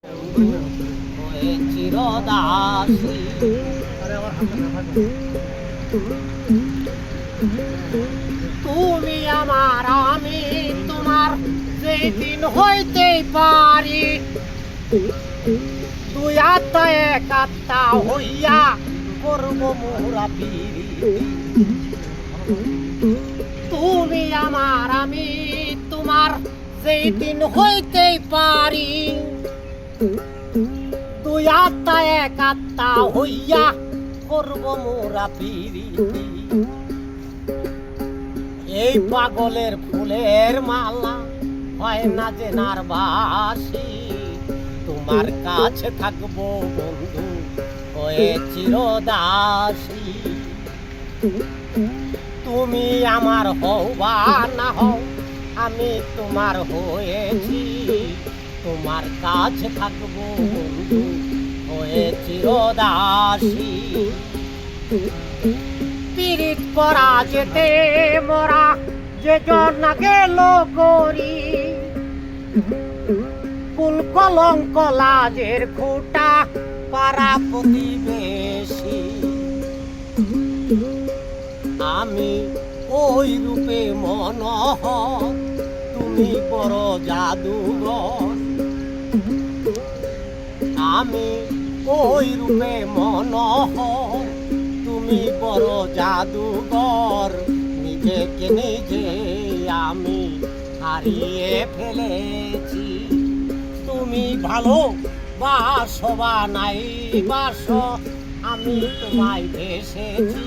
হয়ে চিরদাসী তুমি আমার আমি তোমার যেদিন হইতে পারি দুই আত্মা এক আত্মা হইয়া করব মোরা পিরিতি তুমি আমার আমি তোমার যেদিন হইতে পারি দুই আত্মা এক আত্মা হইয়া করব মোরা পিরিতি এই পাগলের ফুলের মালা হয় না যে নারবাসী তোমার কাছে থাকবো বন্ধু হয়ে চিরদাসী তুমি আমার হও বা না হও আমি তোমার হয়েছি তোমার কাছে থাকবো বন্ধু হয়ে চিরদাসী পীড়িত করা যেতে মরা যে জন গেল করি কুল কলঙ্ক লাজের খুঁটা পাড়া প্রতিবেশী আমি ওই রূপে মনোহর তুমি বড় জাদুঘর আমি ওই রূপে মনোহর তুমি বড় জাদুঘর নিজেকে নিজে আমি হারিয়ে ফেলেছি তুমি ভালো বাসো বা নাই বাসো আমি তোমায় ভেসেছি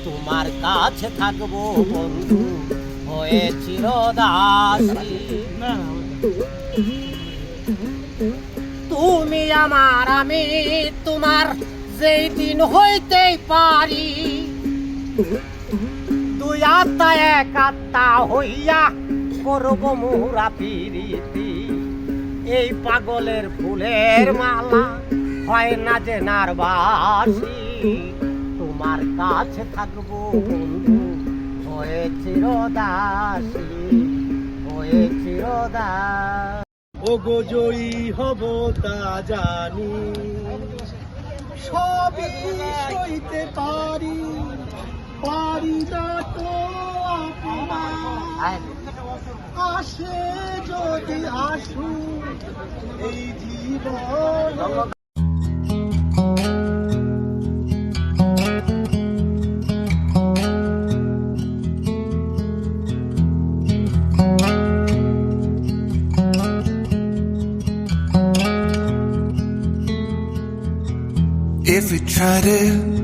তোমার কাছে থাকবো বন্ধু হয়ে চিরদাসী তুমি আমার আমি তোমার যেই দিন হইতে পারি দুই আত্মা এক আত্মা হইয়া করব মোরা পিরিতি এই পাগলের ফুলের মালা হয় না যে নারবাসী তোমার কাছে থাকবো বন্ধু হয়ে চিরদাসী হয়ে চিরদাসী ও গো জয়ী হব তা জানি সবই সইতে পারি পারি না তো অপমান আসে যদি আসু এই জীবন If we tried it